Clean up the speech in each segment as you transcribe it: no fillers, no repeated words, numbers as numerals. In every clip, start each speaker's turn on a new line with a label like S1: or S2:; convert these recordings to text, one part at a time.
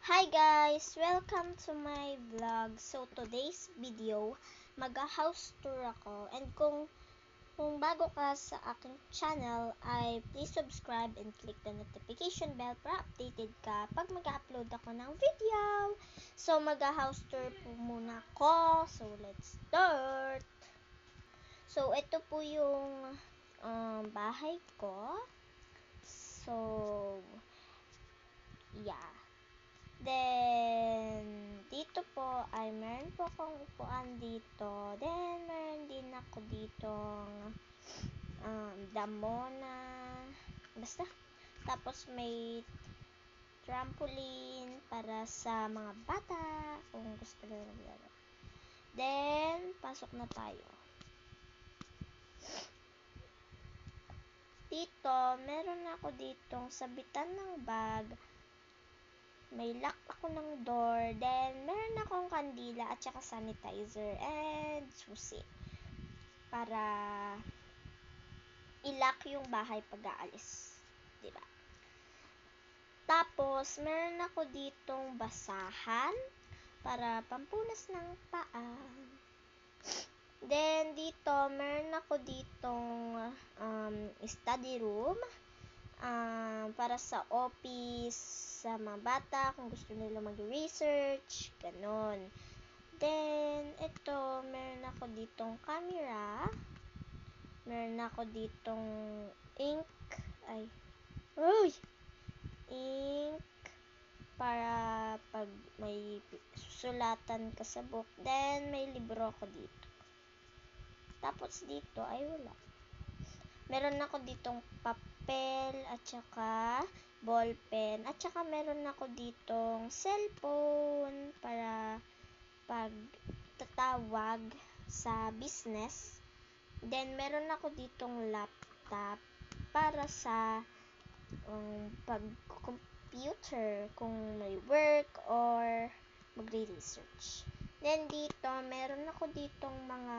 S1: Hi guys! Welcome to my vlog. So today's video, mag-house tour ako. And kung bago ka sa aking channel, ay please subscribe and click the notification bell para updated ka pag mag-upload ako ng video. So mag-house tour po muna ako. So let's start! So ito po yung bahay ko. So yeah. Then, dito po ay meron po akong upuan dito. Then, meron din ako ditong damo na basta. Tapos, may trampoline para sa mga bata kung gusto nila maglaro. Then, pasok na tayo. Dito, meron ako ditong sabitan ng bag. May lock ako ng door. Then, meron akong kandila at saka sanitizer and susi. Para i-lock yung bahay pag aalis. Diba? Tapos, meron ako ditong basahan para pampunas ng paa. Then, dito, meron ako ditong study room. Para sa office, sa mga bata, kung gusto nila mag-research, ganon. Then, ito, meron ako ditong camera. Meron ako ditong ink para pag may susulatan ka sa book. Then, may libro ako dito. Tapos, dito, ay wala. Meron ako ditong papel at saka ballpen. At saka meron ako ditong cellphone para pag tatawag sa business. Then, meron ako ditong laptop para sa pag-computer kung may work or magre-research. Then, dito, meron ako ditong mga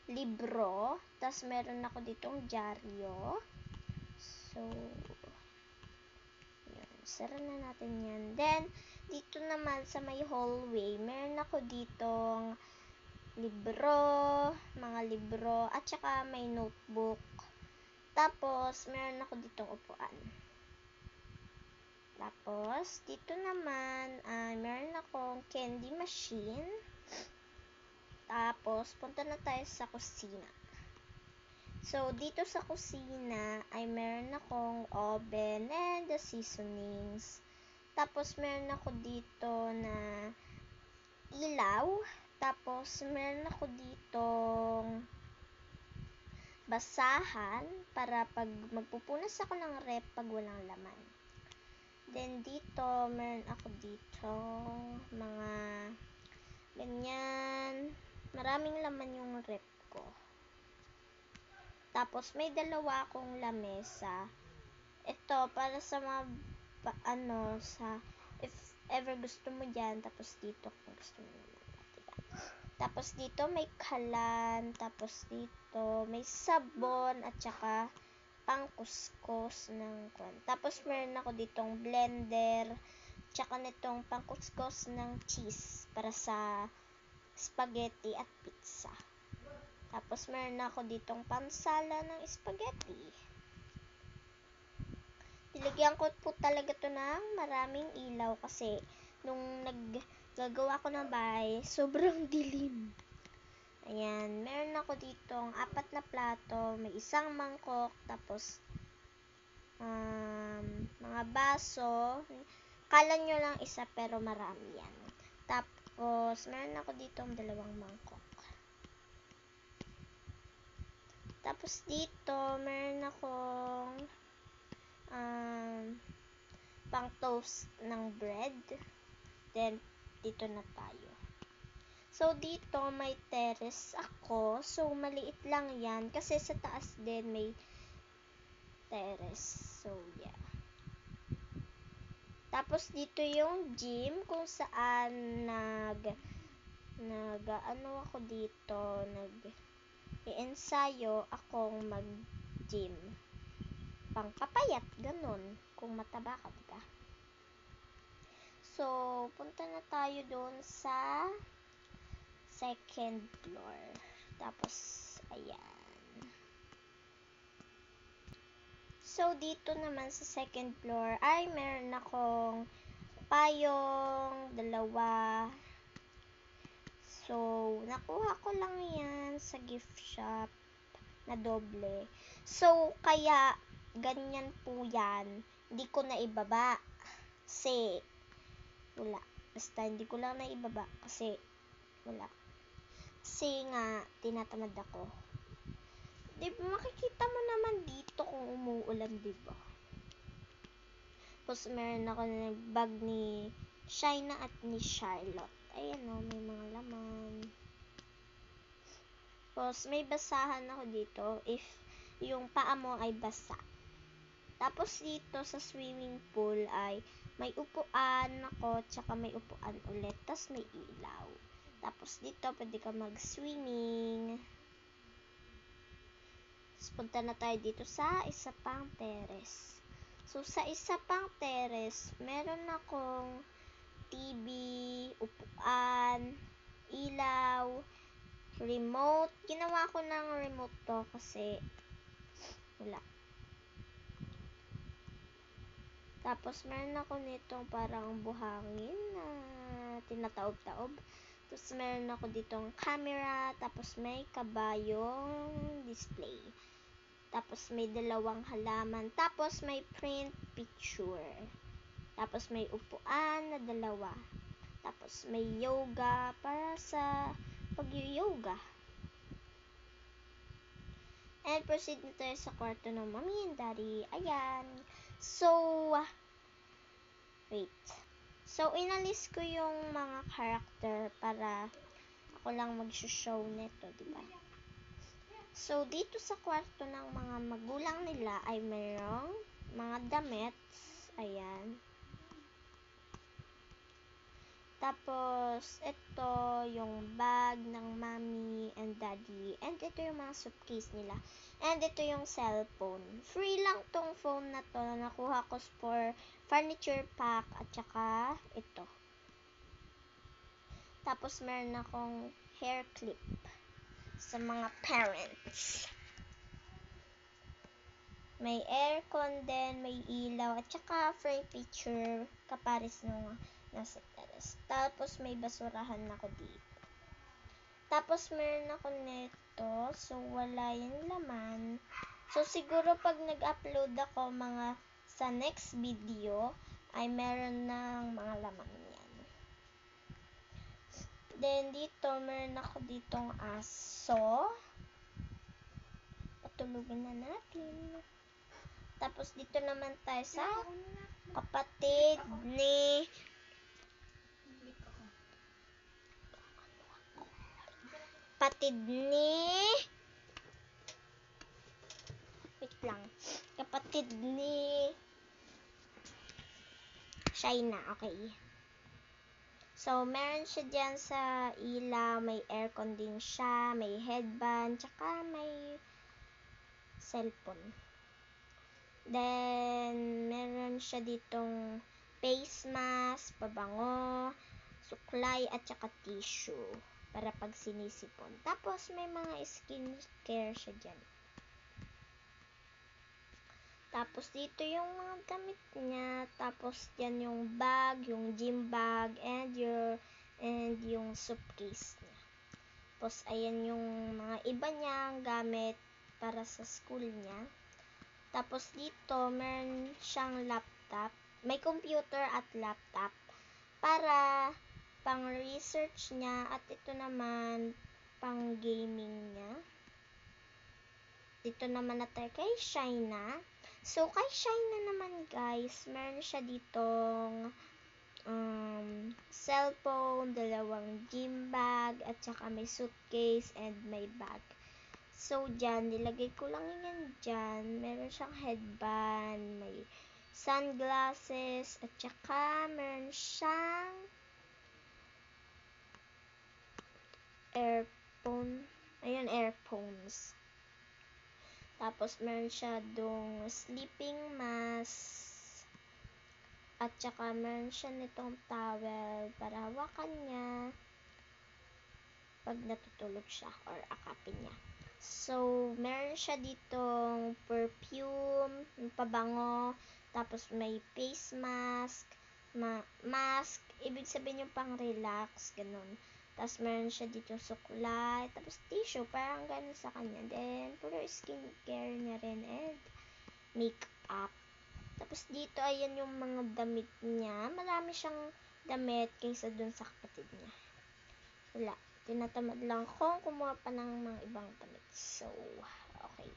S1: libro. Tas meron ako ditong dyaryo. So, yan. Sara na natin yan. Then, dito naman sa may hallway, meron ako ditong mga libro, at saka may notebook. Tapos, meron ako ditong upuan. Tapos, dito naman, meron akong candy machine. Tapos, punta na tayo sa kusina. So, dito sa kusina ay meron akong oven and the seasonings. Tapos, meron ako dito na ilaw. Tapos, meron ako ditong basahan para pag magpupunas ako ng rep pag walang laman. Then, dito, meron ako dito mga ganyan. Maraming laman yung rep ko. Tapos, may dalawa akong lamesa. Ito, para sa mga, if ever gusto mo dyan. Tapos, dito, kung gusto mo naman. Diba? Tapos, dito, may kalan. Tapos, dito, may sabon. At saka, pangkuskus ng kwan. Tapos, meron ako ditong blender. Tsaka nitong pangkuskus ng cheese. Para sa spaghetti at pizza. Tapos, meron ako ditong pansala ng spaghetti. Nilagyan ko po talaga to ng maraming ilaw kasi nung naggagawa ko ng bahay, sobrang dilim. Ayan, meron ako ditong 4 na plato, may isang mangkok, tapos mga baso. Kala nyo lang isa pero marami yan. Tapos, meron ako ditong 2 mangkok. Tapos dito, meron akong pang toast ng bread. Then, dito na tayo. So, dito may terrace ako. So, maliit lang yan. Kasi sa taas din may terrace. So, yeah. Tapos, dito yung gym kung saan ako dito, i-ensayo akong mag-gym. Pangpapayat, ganun. Kung mataba ka, diba? So, punta na tayo doon sa second floor. Tapos, ayan. So, dito naman sa second floor ay meron akong payong, dalawa. So, nakuha ko lang yan sa gift shop na doble. So, kaya ganyan po yan. Hindi ko na ibaba. Kasi, wala. Basta hindi ko lang na ibaba. Kasi, wala. Kasi nga, tinatamad ako. Diba, makikita mo naman dito kung umuulan, diba? Tapos, meron ako na bag ni Shaina at ni Charlotte. Ayan o, may mga laman. Tapos, may basahan ako dito if yung paa mo ay basa. Tapos, dito sa swimming pool ay may upuan ako, tsaka may upuan ulit. Tapos, may ilaw. Tapos, dito pwede ka mag-swimming. Tapos, punta na tayo dito sa isa pang terrace. So, sa isa pang terrace, meron akong TV, upuan, ilaw, remote. Ginawa ko ng remote to kasi wala. Tapos, meron ako nitong parang buhangin na tinataob-taob. Tapos, meron ako ditong camera. Tapos, may kabayong display. Tapos, may dalawang halaman. Tapos, may print picture. Tapos, may upuan na dalawa. Tapos, may yoga para sa pag-yoga. And proceed na tayo sa kwarto ng mommy and daddy. Ayan. So, wait. So, inalis ko yung mga character para ako lang mag-show nito, diba? So, dito sa kwarto ng mga magulang nila ay mayroong mga damit. Ayan. Tapos, ito yung bag ng mommy and daddy. And ito yung mga suitcase nila. And ito yung cellphone. Free lang tong phone na to. Nakuha ko for furniture pack at saka ito. Tapos, meron akong hair clip sa mga parents. May aircon din, may ilaw, at saka frame picture kapares nung nasa terrace. Tapos, may basurahan ako dito. Tapos, meron ako nito. So, wala yung laman. So, siguro pag nag-upload ako mga sa next video, ay meron ng mga laman yan. Then, dito, meron ako ditong aso. Patulugin na natin. Tapos, dito naman tayo sa kapatid ni wait lang. Kapatid ni Shaina, okay. So, meron siya dyan sa ilaw, may aircon din siya, may headband, tsaka may cellphone. Then, meron siya ditong face mask, pabango, suklay, at saka tissue para pag sinisipon. Tapos, may mga skincare siya dyan. Tapos, dito yung mga damit niya. Tapos, dyan yung bag, yung gym bag, and yung suitcase niya. Tapos, ayan yung mga iba niyang gamit para sa school niya. Tapos, dito, meron siyang laptop. May computer at laptop para pang research niya. At ito naman, pang gaming niya. Dito naman na tayo kay Shaina. So, kay Shaina naman, guys, meron siya ditong cellphone, dalawang gym bag, at saka may suitcase and may bag. So, dyan, nilagay ko lang yan dyan. Meron siyang headband, may sunglasses, at saka meron siyang earphone. Ayun, earphones. Tapos, meron siya dong sleeping mask. At saka meron siya nitong towel para hawakan niya pag natutulog siya or akapin niya. So, meron siya ditong perfume, pabango, tapos may face mask, mask, ibig sabihin yung pang relax, ganun. Tapos meron siya ditong suklay, tapos tissue, parang ganun sa kanya. Then, puro skincare niya rin and makeup. Tapos dito, ayan yung mga damit niya. Marami siyang damit kaysa dun sa kapatid niya. Wala. Tinatamad lang akong kumuha pa ng mga ibang damit. So, okay.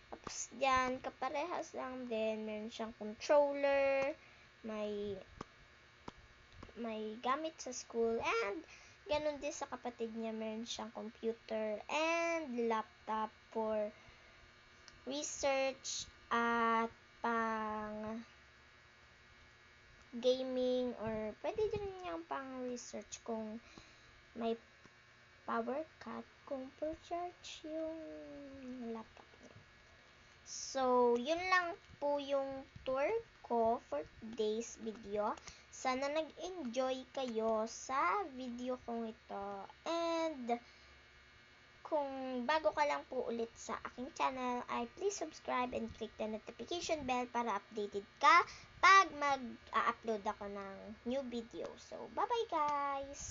S1: Tapos dyan, kaparehas lang din. Meron siyang controller. May gamit sa school. And, ganun din sa kapatid niya. Meron siyang computer and laptop for research at pang gaming or pwede din niyang pang research kung may power cut, kung full charge yung laptop niya. So, yun lang po yung tour ko for today's video. Sana nag-enjoy kayo sa video kong ito. And, kung bago ka lang po ulit sa aking channel, ay please subscribe and click the notification bell para updated ka pag mag-upload ako ng new video. So, bye-bye guys!